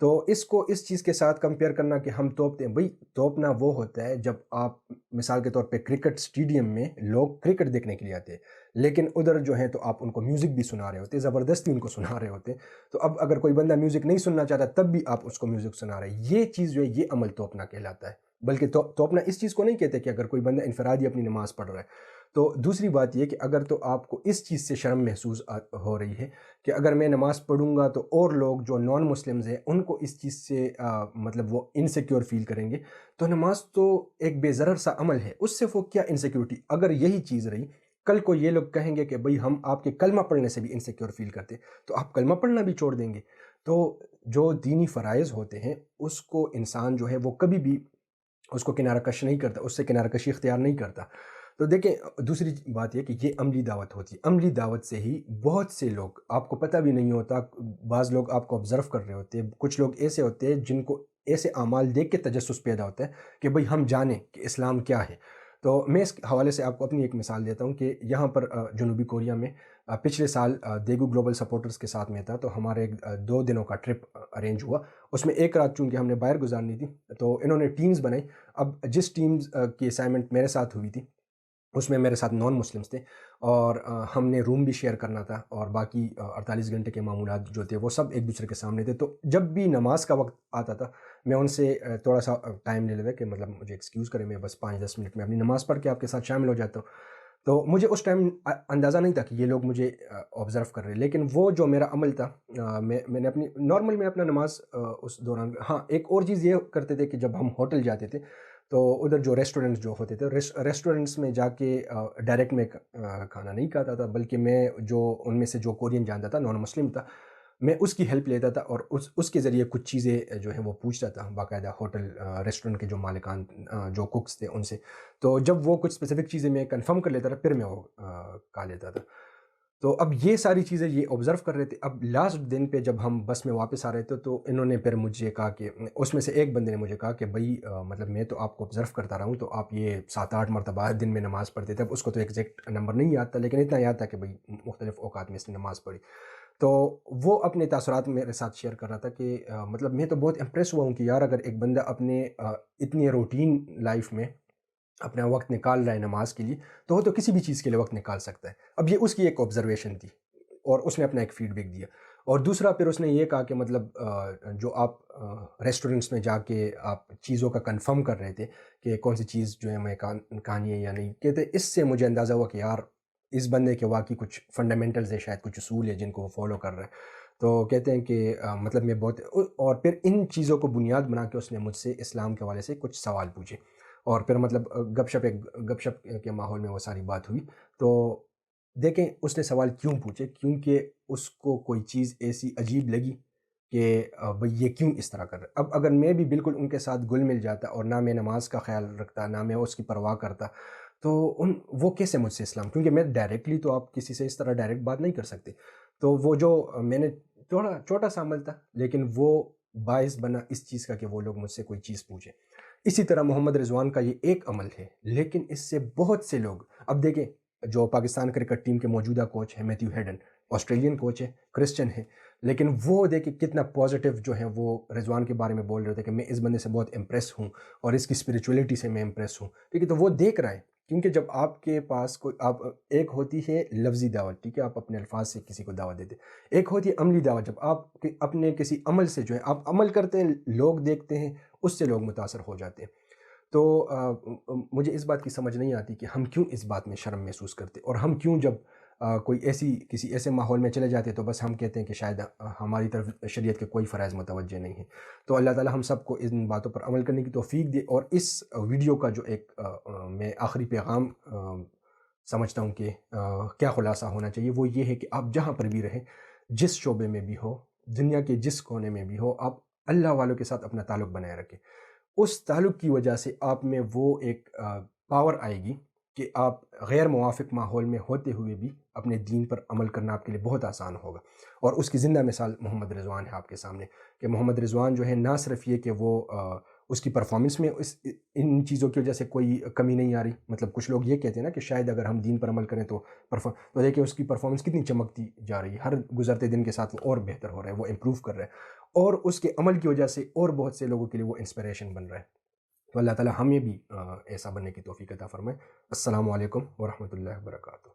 تو اس کو اس چیز کے ساتھ کمپیئر کرنا کہ ہم توپتے ہیں، بھئی توپنا وہ ہوتا ہے جب آپ مثال کے طور پہ کرکٹ سٹیڈیم میں لوگ کرکٹ دیکھنے کے لیے آتے ہیں، لیکن ادھر جو ہے تو آپ ان کو میوزک بھی سنا رہے ہوتے ہیں، زبردستی ان کو سنا رہے ہوتے ہیں۔ تو اب اگر کوئی بندہ میوزک نہیں سننا چاہتا تب بھی آپ اس کو میوزک سنا رہے ہیں، یہ چیز جو ہے یہ عمل توپنا کہلاتا ہے۔ بلکہ توپنا اس چیز کو نہیں کہتے کہ اگر کوئی بندہ انفرادی اپنی نماز پڑھ رہا ہے۔ تو دوسری بات یہ کہ اگر تو آپ کو اس چیز سے شرم محسوس ہو رہی ہے کہ اگر میں نماز پڑھوں گا تو اور لوگ جو نان مسلمز ہیں ان کو اس چیز سے مطلب وہ انسیکیور فیل کریں گے، تو نماز تو ایک بے ضرر سا عمل ہے، اس سے وہ کیا انسیکیورٹی، اگر یہی چیز رہی کل کو یہ لوگ کہیں گے کہ بھئی ہم آپ کے کلمہ پڑھنے سے بھی انسیکیور فیل کرتے ہیں، تو آپ کلمہ پڑھنا بھی چھوڑ دیں گے۔ تو جو دینی فرائض ہوتے ہیں اس کو انسان جو ہے وہ کبھی بھی اس کو کنارہ کش نہیں کرتا، اس سے کنارہ کشی اختیار نہیں کرتا۔ تو دیکھیں دوسری بات یہ کہ یہ عملی دعوت ہوتی ہے، عملی دعوت سے ہی بہت سے لوگ آپ کو پتہ بھی نہیں ہوتا، بعض لوگ آپ کو آبزرو کر رہے ہوتے ہیں، کچھ لوگ ایسے ہوتے ہیں جن کو ایسے اعمال دیکھ کے تجسس پیدا ہوتا ہے کہ بھئی ہم جانیں کہ اسلام کیا ہے۔ تو میں اس حوالے سے آپ کو اپنی ایک مثال دیتا ہوں کہ یہاں پر جنوبی کوریا میں پچھلے سال دیگو گلوبل سپورٹرز کے ساتھ میں تھا، تو ہمارے ایک 2 دنوں کا ٹرپ ارینج ہوا، اس میں ایک رات چونکہ ہم نے باہر گزارنی تھی تو انہوں نے ٹیمز بنائی۔ اب جس ٹیمز کی اسائنمنٹ میرے ساتھ ہوئی تھی اس میں میرے ساتھ نان مسلمز تھے، اور ہم نے روم بھی شیئر کرنا تھا، اور باقی 48 گھنٹے کے معمولات جو تھے وہ سب ایک دوسرے کے سامنے تھے۔ تو جب بھی نماز کا وقت آتا تھا میں ان سے تھوڑا سا ٹائم لے لیتا کہ مطلب مجھے ایکسکیوز کریں، میں بس 5-10 منٹ میں اپنی نماز پڑھ کے آپ کے ساتھ شامل ہو جاتا ہوں۔ تو مجھے اس ٹائم اندازہ نہیں تھا کہ یہ لوگ مجھے آبزرو کر رہے ہیں، لیکن وہ جو میرا عمل تھا میں نے اپنی نارمل میں اپنا نماز اس دوران، ہاں ایک اور چیز یہ کرتے تھے کہ جب ہم ہوٹل جاتے تھے تو ادھر جو ریسٹورنٹس جو ہوتے تھے ریسٹورنٹس میں جا کے ڈائریکٹ میں کھانا نہیں کھاتا تھا، بلکہ میں جو ان میں سے جو کورین جانتا تھا، نان مسلم تھا، میں اس کی ہیلپ لیتا تھا اور اس کے ذریعے کچھ چیزیں جو ہیں وہ پوچھتا تھا باقاعدہ ہوٹل ریسٹورنٹ کے جو مالکان جو کوکس تھے ان سے۔ تو جب وہ کچھ اسپیسیفک چیزیں میں کنفرم کر لیتا تھا پھر میں وہ کھا لیتا تھا۔ تو اب یہ ساری چیزیں یہ آبزرو کر رہے تھے۔ اب لاسٹ دن پہ جب ہم بس میں واپس آ رہے تھے تو انہوں نے پھر مجھے کہا کہ اس میں سے ایک بندے نے مجھے کہا کہ بھئی مطلب میں تو آپ کو آبزرو کرتا رہا ہوں تو آپ یہ 7-8 مرتبہ دن میں نماز پڑھتے تھے۔ اب اس کو تو ایگزیکٹ نمبر نہیں یاد تھا لیکن اتنا یاد تھا کہ بھئی مختلف اوقات میں اس نے نماز پڑھی۔ تو وہ اپنے تاثرات میرے ساتھ شیئر کر رہا تھا کہ مطلب میں تو بہت امپریس ہوا ہوں کہ یار اگر ایک بندہ اپنے اتنی روٹین لائف میں اپنا وقت نکال رہا ہے نماز کے لیے تو وہ تو کسی بھی چیز کے لیے وقت نکال سکتا ہے۔ اب یہ اس کی ایک آبزرویشن تھی اور اس نے اپنا ایک فیڈ بیک دیا۔ اور دوسرا پھر اس نے یہ کہا کہ مطلب جو آپ ریسٹورنٹس میں جا کے آپ چیزوں کا کنفرم کر رہے تھے کہ کون سی چیز جو ہے ہمیں کھانی ہے یا نہیں، کہتے اس سے مجھے اندازہ ہوا کہ یار اس بندے کے واقعی کچھ فنڈامنٹلز ہے، شاید کچھ اصول ہے جن کو وہ فالو کر رہے ہیں۔ تو کہتے ہیں کہ مطلب میں بہت، اور پھر ان چیزوں کو بنیاد بنا کے اس نے مجھ سے اسلام کے حوالے سے کچھ سوال پوچھے، اور پھر مطلب گپ شپ کے ماحول میں وہ ساری بات ہوئی۔ تو دیکھیں اس نے سوال کیوں پوچھے، کیونکہ اس کو کوئی چیز ایسی عجیب لگی کہ بھئی یہ کیوں اس طرح کر رہا ہے۔ اب اگر میں بھی بالکل ان کے ساتھ گل مل جاتا اور نہ میں نماز کا خیال رکھتا نہ میں اس کی پرواہ کرتا تو وہ کیسے مجھ سے اسلام، کیونکہ میں ڈائریکٹلی تو آپ کسی سے اس طرح ڈائریکٹ بات نہیں کر سکتے۔ تو وہ جو میں نے تھوڑا چھوٹا سا عمل تھا لیکن وہ باعث بنا اس چیز کا کہ وہ لوگ مجھ سے کوئی چیز پوچھیں۔ اسی طرح محمد رضوان کا یہ ایک عمل ہے، لیکن اس سے بہت سے لوگ، اب دیکھیں جو پاکستان کرکٹ ٹیم کے موجودہ کوچ ہیں میتھیو ہیڈن، آسٹریلین کوچ ہے، کرسچن ہے، لیکن وہ دیکھیں کتنا پازیٹیو جو ہے وہ رضوان کے بارے میں بول رہے تھے کہ میں اس بندے سے بہت امپریس ہوں اور اس کی اسپریچولیٹی سے میں امپریس ہوں، ٹھیک ہے۔ تو وہ دیکھ رہا ہے، کیونکہ جب آپ کے پاس کوئی آپ ایک ہوتی ہے لفظی دعوت، ٹھیک ہے، آپ اپنے الفاظ سے کسی کو دعوت دیتے، ایک ہوتی ہے عملی دعوت، جب آپ اپنے کسی عمل سے جو ہے آپ عمل کرتے ہیں، لوگ دیکھتے ہیں، اس سے لوگ متاثر ہو جاتے ہیں۔ تو مجھے اس بات کی سمجھ نہیں آتی کہ ہم کیوں اس بات میں شرم محسوس کرتے، اور ہم کیوں جب کوئی کسی ایسے ماحول میں چلے جاتے تو بس ہم کہتے ہیں کہ شاید ہماری طرف شریعت کے کوئی فرائض متوجہ نہیں ہیں۔ تو اللہ تعالی ہم سب کو ان باتوں پر عمل کرنے کی توفیق دے۔ اور اس ویڈیو کا جو ایک میں آخری پیغام سمجھتا ہوں کہ کیا خلاصہ ہونا چاہیے، وہ یہ ہے کہ آپ جہاں پر بھی رہیں، جس شعبے میں بھی ہو، دنیا کے جس کونے میں بھی ہو، آپ اللہ والوں کے ساتھ اپنا تعلق بنائے رکھیں۔ اس تعلق کی وجہ سے آپ میں وہ ایک پاور آئے گی کہ آپ غیر موافق ماحول میں ہوتے ہوئے بھی اپنے دین پر عمل کرنا آپ کے لیے بہت آسان ہوگا۔ اور اس کی زندہ مثال محمد رضوان ہے آپ کے سامنے، کہ محمد رضوان جو ہے نہ صرف یہ کہ وہ اس کی پرفارمنس میں ان چیزوں کی وجہ سے کوئی کمی نہیں آ رہی. مطلب کچھ لوگ یہ کہتے ہیں نا کہ شاید اگر ہم دین پر عمل کریں تو دیکھیں اس کی پرفارمنس کتنی چمکتی جا رہی ہے، ہر گزرتے دن کے ساتھ وہ اور بہتر ہو رہا ہے، وہ امپروو کر رہا ہے، اور اس کے عمل کی وجہ سے اور بہت سے لوگوں کے لیے وہ انسپریشن بن رہا ہے. تو اللہ تعالیٰ ہمیں بھی ایسا بننے کی توفیق عطا فرمائے. السلام علیکم ورحمۃ اللہ وبرکاتہ.